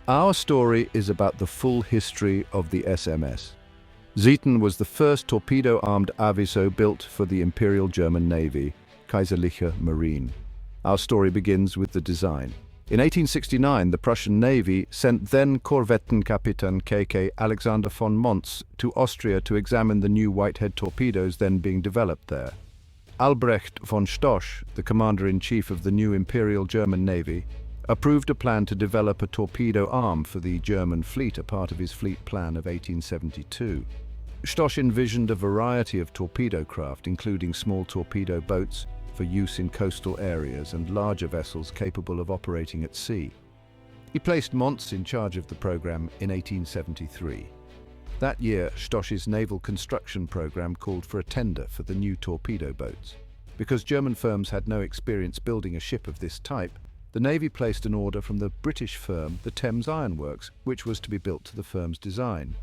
Our story is about the full history of the SMS. Zieten was the first torpedo-armed Aviso built for the Imperial German Navy, Kaiserliche Marine. Our story begins with the design. In 1869, the Prussian Navy sent then Korvettenkapitän K.K. Alexander von Montz to Austria to examine the new Whitehead torpedoes then being developed there. Albrecht von Stosch, the commander-in-chief of the new Imperial German Navy, approved a plan to develop a torpedo arm for the German fleet, a part of his fleet plan of 1872. Stosch envisioned a variety of torpedo craft, including small torpedo boats for use in coastal areas and larger vessels capable of operating at sea. He placed Montz in charge of the program in 1873. That year, Stosch's naval construction program called for a tender for the new torpedo boats. Because German firms had no experience building a ship of this type, the Navy placed an order from the British firm, the Thames Ironworks, which was to be built to the firm's design.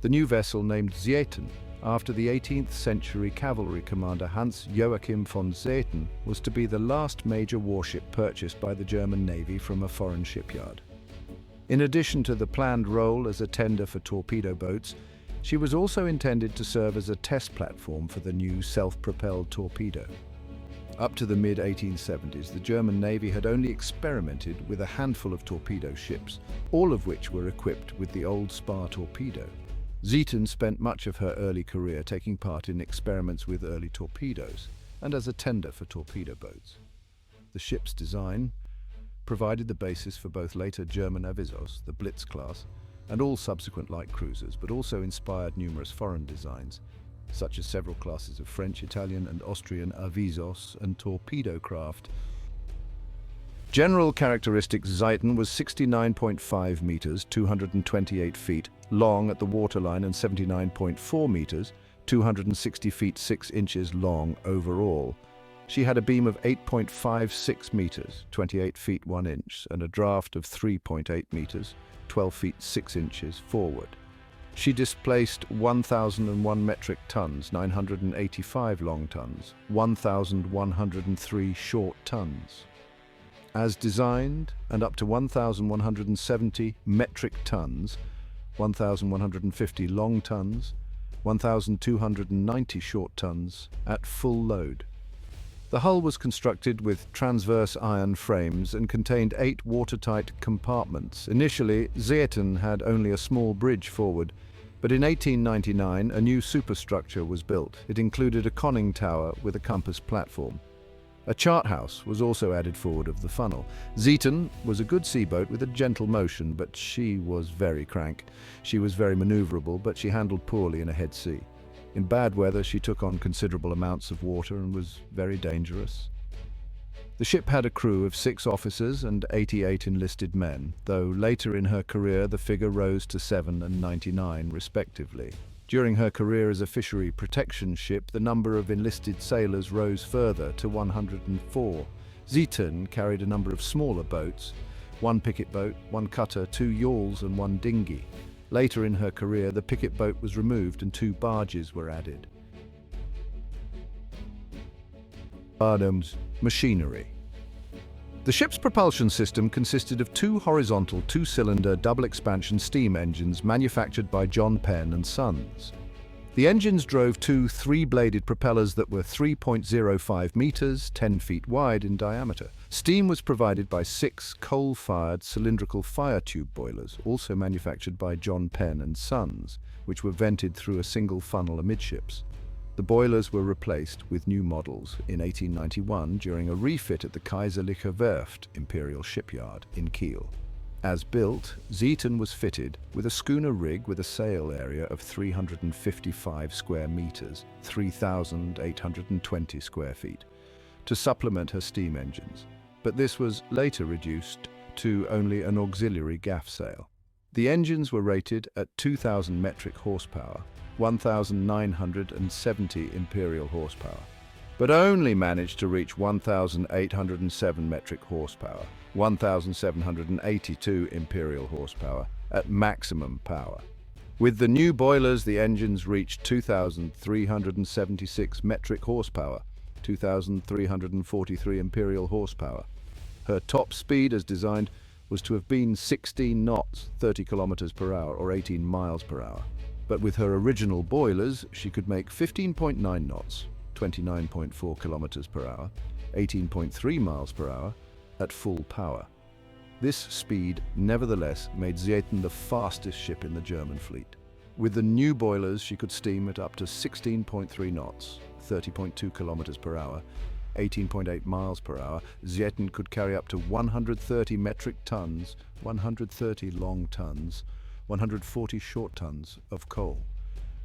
The new vessel, named Zieten, after the 18th century cavalry commander Hans Joachim von Zieten, was to be the last major warship purchased by the German Navy from a foreign shipyard. In addition to the planned role as a tender for torpedo boats, she was also intended to serve as a test platform for the new self-propelled torpedo. Up to the mid-1870s, the German Navy had only experimented with a handful of torpedo ships, all of which were equipped with the old spar torpedo. Zieten spent much of her early career taking part in experiments with early torpedoes and as a tender for torpedo boats. The ship's design provided the basis for both later German Avisos, the Blitz class, and all subsequent light cruisers, but also inspired numerous foreign designs, such as several classes of French, Italian, and Austrian Avisos and torpedo craft. General characteristics: Zieten was 69.5 meters, 228 feet, long at the waterline and 79.4 meters, 260 feet 6 inches long overall. She had a beam of 8.56 meters, 28 feet 1 inch, and a draft of 3.8 meters, 12 feet 6 inches forward. She displaced 1,001 metric tons, 985 long tons, 1,103 short tons. As designed, and up to 1,170 metric tons, 1,150 long tons, 1,290 short tons at full load. The hull was constructed with transverse iron frames and contained 8 watertight compartments. Initially, Zieten had only a small bridge forward, but in 1899 a new superstructure was built. It included a conning tower with a compass platform. A chart house was also added forward of the funnel. Zieten was a good seaboat with a gentle motion, but she was very crank. She was very maneuverable, but she handled poorly in a head sea. In bad weather, she took on considerable amounts of water and was very dangerous. The ship had a crew of 6 officers and 88 enlisted men, though later in her career the figure rose to 7 and 99 respectively. During her career as a fishery protection ship, the number of enlisted sailors rose further to 104. Zieten carried a number of smaller boats, 1 picket boat, 1 cutter, 2 yawls and 1 dinghy. Later in her career, the picket boat was removed and 2 barges were added. Machinery. The ship's propulsion system consisted of 2 horizontal 2-cylinder double-expansion steam engines manufactured by John Penn and Sons. The engines drove 2 3-bladed propellers that were 3.05 meters, 10 feet wide in diameter. Steam was provided by 6 coal-fired cylindrical fire tube boilers, also manufactured by John Penn and Sons, which were vented through a single funnel amidships. The boilers were replaced with new models in 1891 during a refit at the Kaiserliche Werft Imperial Shipyard in Kiel. As built, Zieten was fitted with a schooner rig with a sail area of 355 square meters, 3,820 square feet, to supplement her steam engines, but this was later reduced to only an auxiliary gaff sail. The engines were rated at 2,000 metric horsepower, 1,970 imperial horsepower, but only managed to reach 1,807 metric horsepower, 1,782 imperial horsepower at maximum power. With the new boilers, the engines reached 2,376 metric horsepower, 2,343 imperial horsepower. Her top speed, as designed, was to have been 16 knots, 30 kilometers per hour, or 18 miles per hour. But with her original boilers, she could make 15.9 knots, 29.4 kilometers per hour, 18.3 miles per hour, at full power. This speed, nevertheless, made Zieten the fastest ship in the German fleet. With the new boilers, she could steam at up to 16.3 knots, 30.2 kilometers per hour, 18.8 miles per hour. Zieten could carry up to 130 metric tons, 130 long tons, 140 short tons of coal,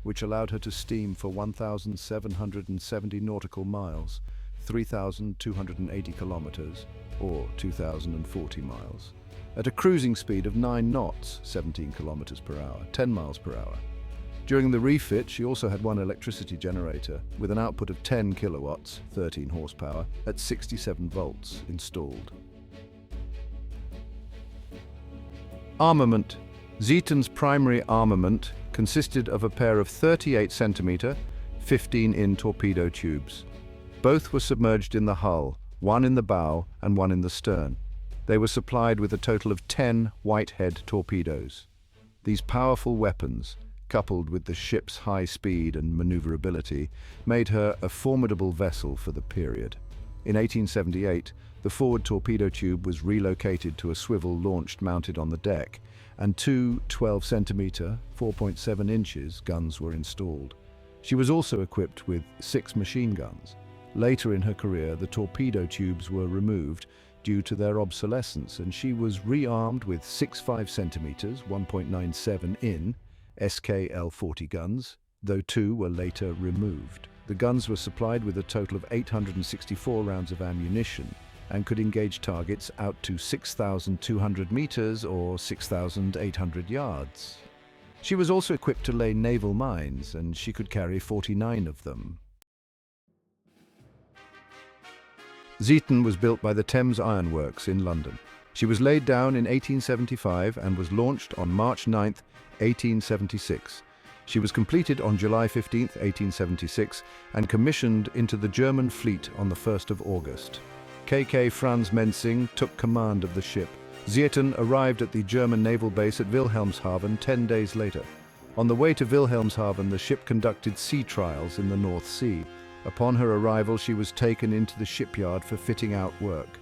which allowed her to steam for 1,770 nautical miles, 3,280 kilometers, or 2,040 miles, at a cruising speed of 9 knots, 17 kilometers per hour, 10 miles per hour. During the refit, she also had one electricity generator with an output of 10 kilowatts, 13 horsepower, at 67 volts installed. Armament. Zieten's primary armament consisted of a pair of 38-centimeter, 15-in torpedo tubes. Both were submerged in the hull, one in the bow and one in the stern. They were supplied with a total of 10 Whitehead torpedoes. These powerful weapons, coupled with the ship's high speed and maneuverability, made her a formidable vessel for the period. In 1878, the forward torpedo tube was relocated to a swivel launched mounted on the deck, and two 12-centimeter, 4.7 inches guns were installed. She was also equipped with 6 machine guns. Later in her career, the torpedo tubes were removed due to their obsolescence, and she was rearmed with 6 5-centimeters, 1.97 in SKL-40 guns, though 2 were later removed. The guns were supplied with a total of 864 rounds of ammunition and could engage targets out to 6,200 meters or 6,800 yards. She was also equipped to lay naval mines, and she could carry 49 of them. Zieten was built by the Thames Ironworks in London. She was laid down in 1875 and was launched on March 9, 1876. She was completed on July 15, 1876, and commissioned into the German fleet on the 1st of August. K.K. Franz Mensing took command of the ship. Zieten arrived at the German naval base at Wilhelmshaven 10 days later. On the way to Wilhelmshaven, the ship conducted sea trials in the North Sea. Upon her arrival, she was taken into the shipyard for fitting out work.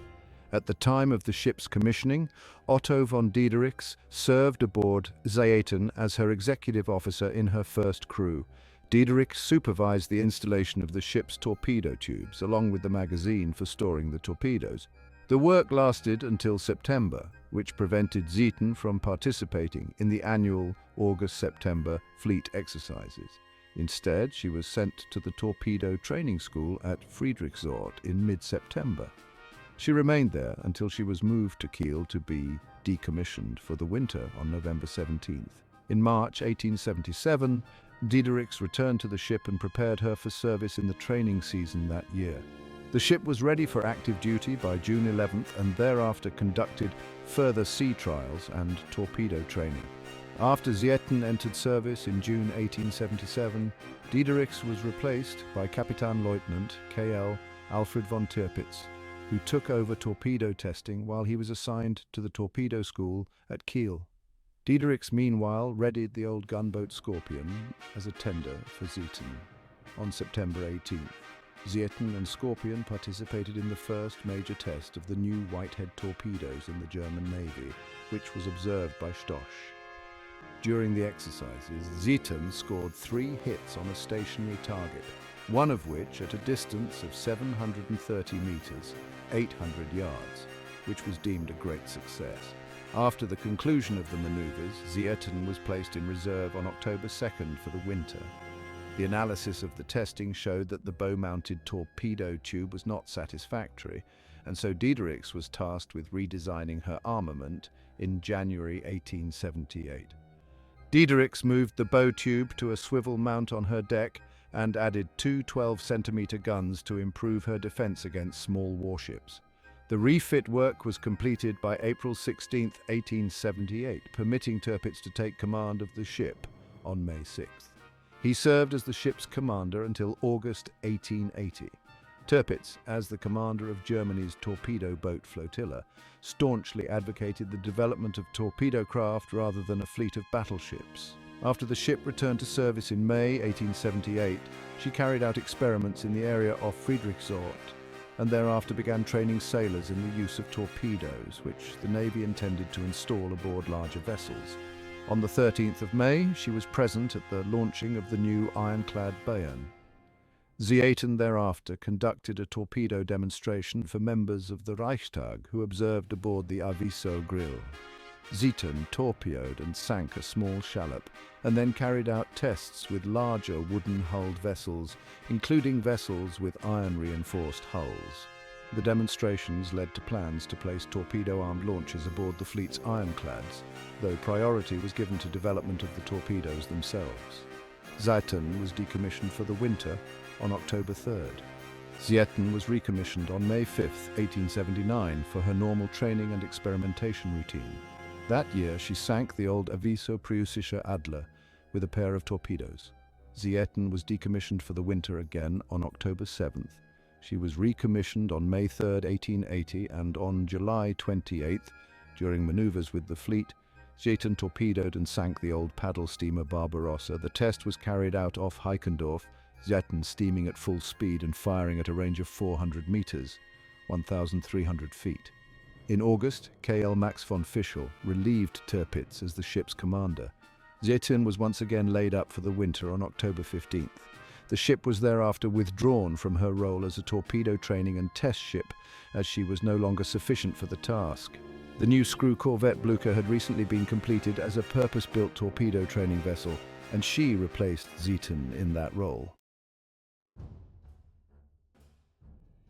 At the time of the ship's commissioning, Otto von Diedericks served aboard Zieten as her executive officer in her first crew. Diedericks supervised the installation of the ship's torpedo tubes, along with the magazine for storing the torpedoes. The work lasted until September, which prevented Zieten from participating in the annual August-September fleet exercises. Instead, she was sent to the torpedo training school at Friedrichsort in mid-September. She remained there until she was moved to Kiel to be decommissioned for the winter on November 17th. In March 1877, Diedericks returned to the ship and prepared her for service in the training season that year. The ship was ready for active duty by June 11th and thereafter conducted further sea trials and torpedo training. After Zieten entered service in June 1877, Diedericks was replaced by Kapitänleutnant K.L. Alfred von Tirpitz, who took over torpedo testing while he was assigned to the torpedo school at Kiel. Diedericks, meanwhile, readied the old gunboat Scorpion as a tender for Zieten. On September 18th, Zieten and Scorpion participated in the first major test of the new Whitehead torpedoes in the German Navy, which was observed by Stosch. During the exercises, Zieten scored 3 hits on a stationary target, one of which at a distance of 730 meters, 800 yards, which was deemed a great success. After the conclusion of the maneuvers, Zieten was placed in reserve on October 2nd for the winter. The analysis of the testing showed that the bow-mounted torpedo tube was not satisfactory, and so Diedericks was tasked with redesigning her armament in January 1878. Diedericks moved the bow tube to a swivel mount on her deck and added 2 12-centimeter guns to improve her defense against small warships. The refit work was completed by April 16, 1878, permitting Tirpitz to take command of the ship on May 6th. He served as the ship's commander until August 1880. Tirpitz, as the commander of Germany's torpedo boat flotilla, staunchly advocated the development of torpedo craft rather than a fleet of battleships. After the ship returned to service in May 1878, she carried out experiments in the area off Friedrichsort, and thereafter began training sailors in the use of torpedoes, which the Navy intended to install aboard larger vessels. On the 13th of May, she was present at the launching of the new ironclad Bayern. Zieten thereafter conducted a torpedo demonstration for members of the Reichstag who observed aboard the Aviso grill. Zieten torpedoed and sank a small shallop, and then carried out tests with larger wooden-hulled vessels, including vessels with iron-reinforced hulls. The demonstrations led to plans to place torpedo-armed launchers aboard the fleet's ironclads, though priority was given to development of the torpedoes themselves. Zieten was decommissioned for the winter on October 3rd. Zieten was recommissioned on May 5, 1879, for her normal training and experimentation routine. That year, she sank the old Aviso Preußischer Adler with a pair of torpedoes. Zieten was decommissioned for the winter again on October 7th. She was recommissioned on May 3, 1880, and on July 28th, during maneuvers with the fleet, Zieten torpedoed and sank the old paddle steamer Barbarossa. The test was carried out off Heikendorf, Zieten steaming at full speed and firing at a range of 400 meters, 1,300 feet. In August, K.L. Max von Fischl relieved Tirpitz as the ship's commander. Zieten was once again laid up for the winter on October 15th. The ship was thereafter withdrawn from her role as a torpedo training and test ship, as she was no longer sufficient for the task. The new screw corvette Blucher had recently been completed as a purpose-built torpedo training vessel, and she replaced Zieten in that role.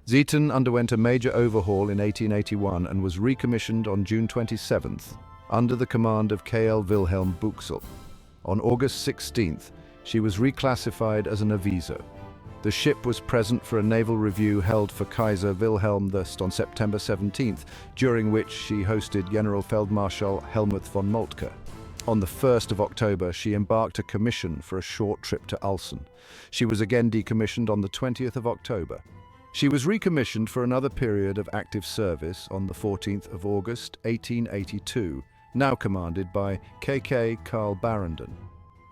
Zieten underwent a major overhaul in 1881 and was recommissioned on June 27th, under the command of Kaiser Wilhelm II. On August 16th, she was reclassified as an Aviso. The ship was present for a naval review held for Kaiser Wilhelm I on September 17th, during which she hosted General Feldmarschall Helmuth von Moltke. On the 1st of October, she embarked a commission for a short trip to Ulsan. She was again decommissioned on the 20th of October. She was recommissioned for another period of active service on the 14th of August 1882, now commanded by K.K. Karl Barenden.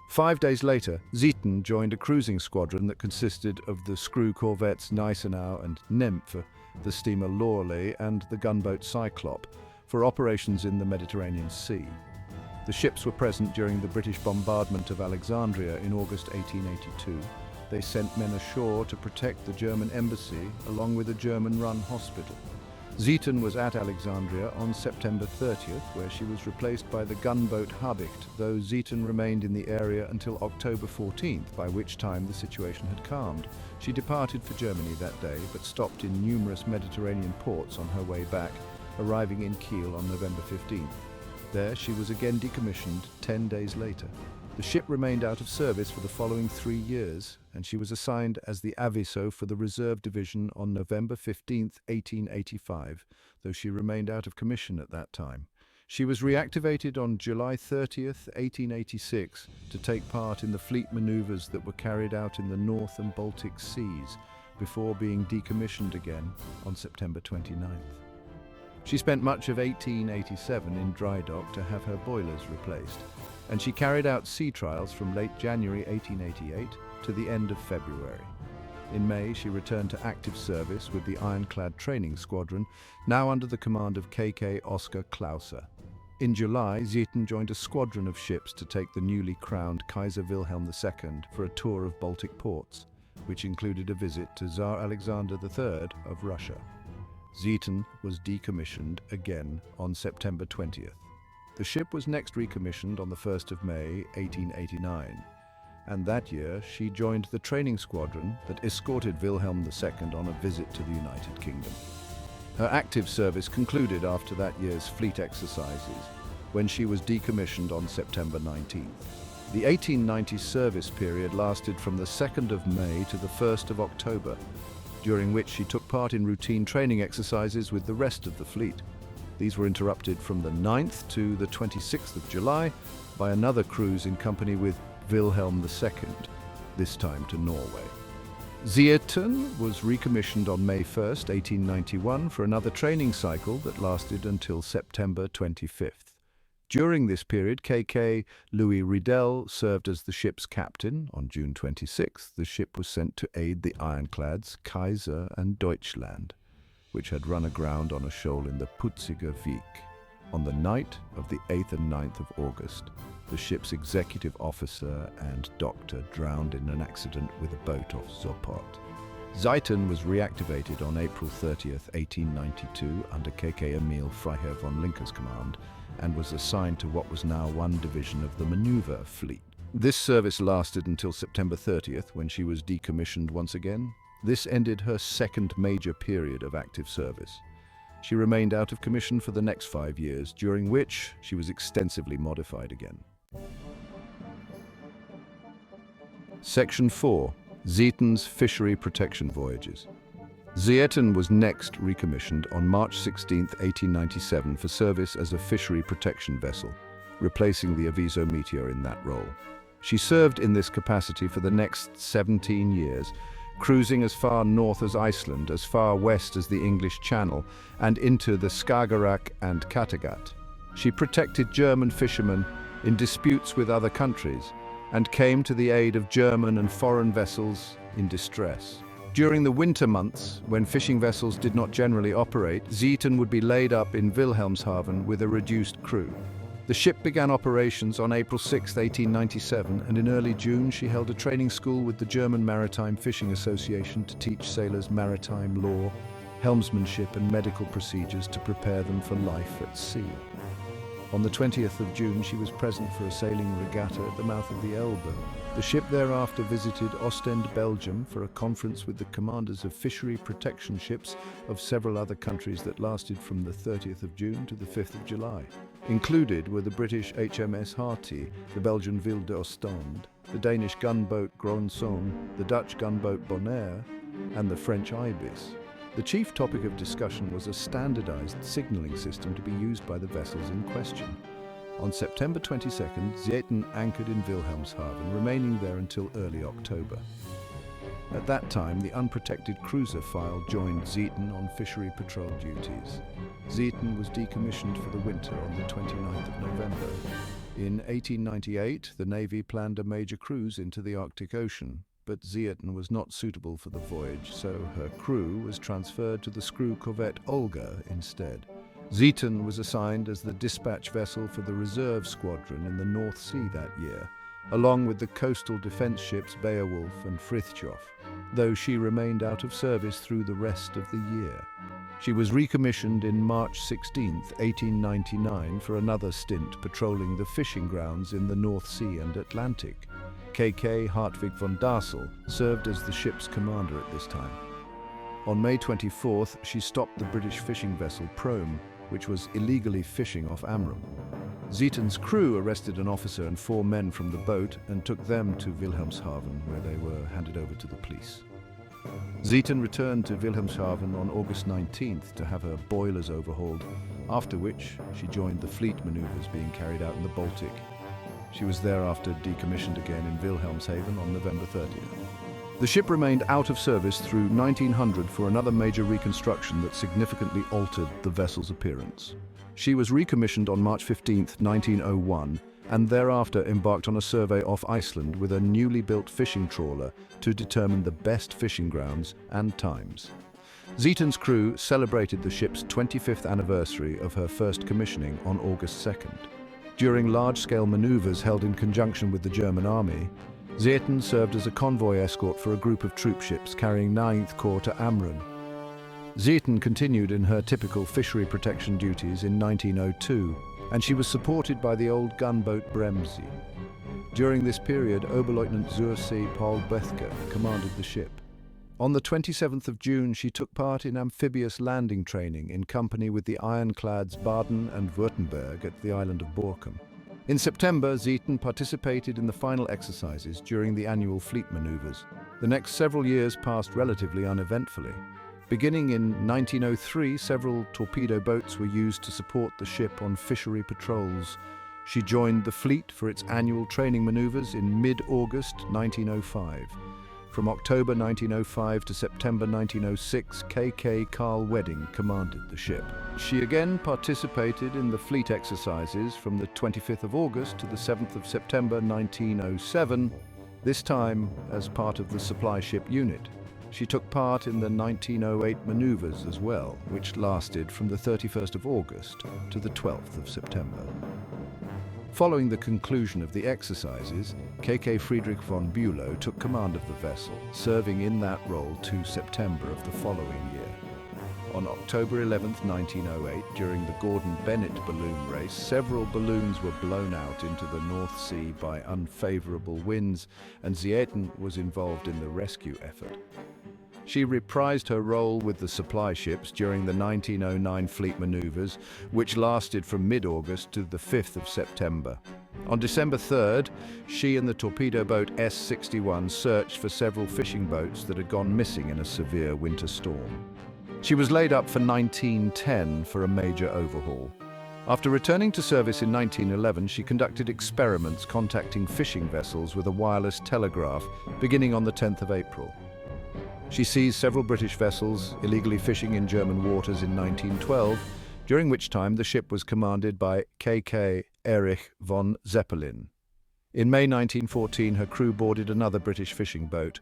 5 days later, Zieten joined a cruising squadron that consisted of the screw corvettes Gneisenau and Nymphe, the steamer Loreley, and the gunboat Cyclop, for operations in the Mediterranean Sea. The ships were present during the British bombardment of Alexandria in August 1882. They sent men ashore to protect the German embassy, along with a German-run hospital. Zieten was at Alexandria on September 30th, where she was replaced by the gunboat Habicht, though Zieten remained in the area until October 14th, by which time the situation had calmed. She departed for Germany that day, but stopped in numerous Mediterranean ports on her way back, arriving in Kiel on November 15th. There she was again decommissioned 10 days later. The ship remained out of service for the following 3 years, and she was assigned as the Aviso for the Reserve Division on November 15, 1885, though she remained out of commission at that time. She was reactivated on July 30, 1886, to take part in the fleet maneuvers that were carried out in the North and Baltic Seas, before being decommissioned again on September 29th. She spent much of 1887 in dry dock to have her boilers replaced, and she carried out sea trials from late January 1888 to the end of February. In May, she returned to active service with the Ironclad Training Squadron, now under the command of K.K. Oskar Clauser. In July, Zieten joined a squadron of ships to take the newly crowned Kaiser Wilhelm II for a tour of Baltic ports, which included a visit to Tsar Alexander III of Russia. Zieten was decommissioned again on September 20th. The ship was next recommissioned on the 1st of May, 1889, and that year she joined the training squadron that escorted Wilhelm II on a visit to the United Kingdom. Her active service concluded after that year's fleet exercises, when she was decommissioned on September 19th. The 1890 service period lasted from the 2nd of May to the 1st of October, during which she took part in routine training exercises with the rest of the fleet. These were interrupted from the 9th to the 26th of July by another cruise in company with Wilhelm II, this time to Norway. Zieten was recommissioned on May 1st, 1891 for another training cycle that lasted until September 25th. During this period, KK Louis Riedel served as the ship's captain. On June 26th, the ship was sent to aid the ironclads Kaiser and Deutschland, which had run aground on a shoal in the Putziger Wiek. On the night of the 8th and 9th of August, the ship's executive officer and doctor drowned in an accident with a boat off Sopot. Zieten was reactivated on April 30th, 1892 under KK Emil Freiherr von Linker's command and was assigned to what was now one division of the maneuver fleet. This service lasted until September 30th, when she was decommissioned once again. This ended her second major period of active service. She remained out of commission for the next 5 years, during which she was extensively modified again. Section 4. Zieten's Fishery Protection Voyages. Zieten was next recommissioned on March 16, 1897 for service as a fishery protection vessel, replacing the Aviso Meteor in that role. She served in this capacity for the next 17 years, cruising as far north as Iceland, as far west as the English Channel, and into the Skagerrak and Kattegat. She protected German fishermen in disputes with other countries, and came to the aid of German and foreign vessels in distress. During the winter months, when fishing vessels did not generally operate, Zieten would be laid up in Wilhelmshaven with a reduced crew. The ship began operations on April 6, 1897, and in early June she held a training school with the German Maritime Fishing Association to teach sailors maritime law, helmsmanship and medical procedures to prepare them for life at sea. On the 20th of June, she was present for a sailing regatta at the mouth of the Elbe. The ship thereafter visited Ostend, Belgium, for a conference with the commanders of fishery protection ships of several other countries that lasted from the 30th of June to the 5th of July. Included were the British HMS Harty, the Belgian Ville d'Ostend, the Danish gunboat Gronson, the Dutch gunboat Bonaire, and the French Ibis. The chief topic of discussion was a standardized signaling system to be used by the vessels in question. On September 22nd, Zieten anchored in Wilhelmshaven, remaining there until early October. At that time, the unprotected cruiser file joined Zieten on fishery patrol duties. Zieten was decommissioned for the winter on the 29th of November. In 1898, the Navy planned a major cruise into the Arctic Ocean, but Zieten was not suitable for the voyage, so her crew was transferred to the screw corvette Olga instead. Zieten was assigned as the dispatch vessel for the reserve squadron in the North Sea that year, along with the coastal defense ships Beowulf and Frithjof, though she remained out of service through the rest of the year. She was recommissioned in March 16, 1899 for another stint patrolling the fishing grounds in the North Sea and Atlantic. KK Hartwig von Dassel served as the ship's commander at this time. On May 24th, she stopped the British fishing vessel Prome, which was illegally fishing off Amrum. Zieten's crew arrested an officer and 4 men from the boat and took them to Wilhelmshaven, where they were handed over to the police. Zieten returned to Wilhelmshaven on August 19th to have her boilers overhauled, after which she joined the fleet maneuvers being carried out in the Baltic. She was thereafter decommissioned again in Wilhelmshaven on November 30th. The ship remained out of service through 1900 for another major reconstruction that significantly altered the vessel's appearance. She was recommissioned on March 15, 1901, and thereafter embarked on a survey off Iceland with a newly built fishing trawler to determine the best fishing grounds and times. Zieten's crew celebrated the ship's 25th anniversary of her first commissioning on August 2nd. During large-scale maneuvers held in conjunction with the German army, Zieten served as a convoy escort for a group of troop ships carrying 9th Corps to Amrum. Zieten continued in her typical fishery protection duties in 1902, and she was supported by the old gunboat Bremse. During this period, Oberleutnant zur See Paul Bethke commanded the ship. On the 27th of June, she took part in amphibious landing training in company with the ironclads Baden and Württemberg at the island of Borkum. In September, Zieten participated in the final exercises during the annual fleet maneuvers. The next several years passed relatively uneventfully. Beginning in 1903, several torpedo boats were used to support the ship on fishery patrols. She joined the fleet for its annual training maneuvers in mid-August 1905. From October 1905 to September 1906, K.K. Carl Wedding commanded the ship. She again participated in the fleet exercises from the 25th of August to the 7th of September 1907, this time as part of the supply ship unit. She took part in the 1908 maneuvers as well, which lasted from the 31st of August to the 12th of September. Following the conclusion of the exercises, K.K. Friedrich von Bülow took command of the vessel, serving in that role to September of the following year. On October 11, 1908, during the Gordon-Bennett balloon race, several balloons were blown out into the North Sea by unfavorable winds, and Zieten was involved in the rescue effort. She reprised her role with the supply ships during the 1909 fleet maneuvers, which lasted from mid-August to the 5th of September. On December 3rd, she and the torpedo boat S-61 searched for several fishing boats that had gone missing in a severe winter storm. She was laid up for 1910 for a major overhaul. After returning to service in 1911, she conducted experiments contacting fishing vessels with a wireless telegraph, beginning on the 10th of April. She seized several British vessels illegally fishing in German waters in 1912, during which time the ship was commanded by K.K. Erich von Zeppelin. In May 1914, her crew boarded another British fishing boat.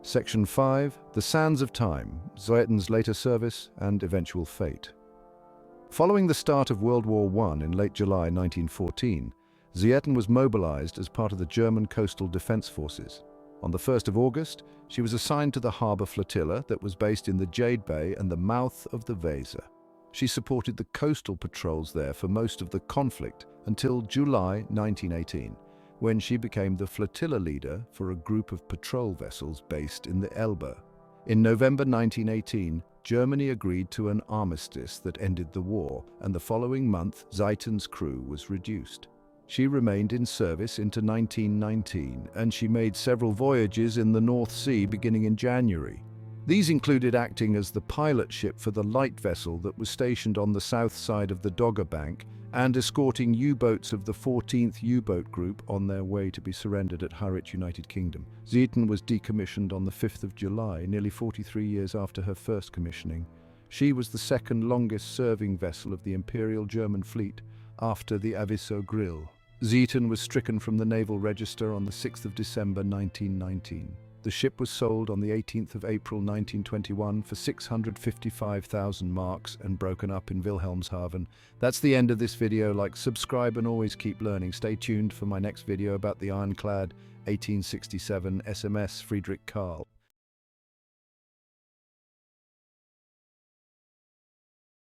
Section 5. The Sands of Time, Zieten's later service and eventual fate. Following the start of World War I in late July 1914, Zieten was mobilized as part of the German Coastal Defense Forces. On the 1st of August, she was assigned to the harbor flotilla that was based in the Jade Bay and the mouth of the Weser. She supported the coastal patrols there for most of the conflict until July 1918, when she became the flotilla leader for a group of patrol vessels based in the Elbe. In November 1918, Germany agreed to an armistice that ended the war, and the following month, Zieten's crew was reduced. She remained in service into 1919, and she made several voyages in the North Sea beginning in January. These included acting as the pilot ship for the light vessel that was stationed on the south side of the Dogger Bank and escorting U-boats of the 14th U-boat group on their way to be surrendered at Harwich, United Kingdom. Zieten was decommissioned on the 5th of July, nearly 43 years after her first commissioning. She was the second longest serving vessel of the Imperial German fleet, after the Aviso Grill. Zieten was stricken from the Naval Register on the 6th of December 1919. The ship was sold on the 18th of April 1921 for 655,000 marks and broken up in Wilhelmshaven. That's the end of this video. Like, subscribe, and always keep learning. Stay tuned for my next video about the ironclad 1867 SMS Friedrich Karl.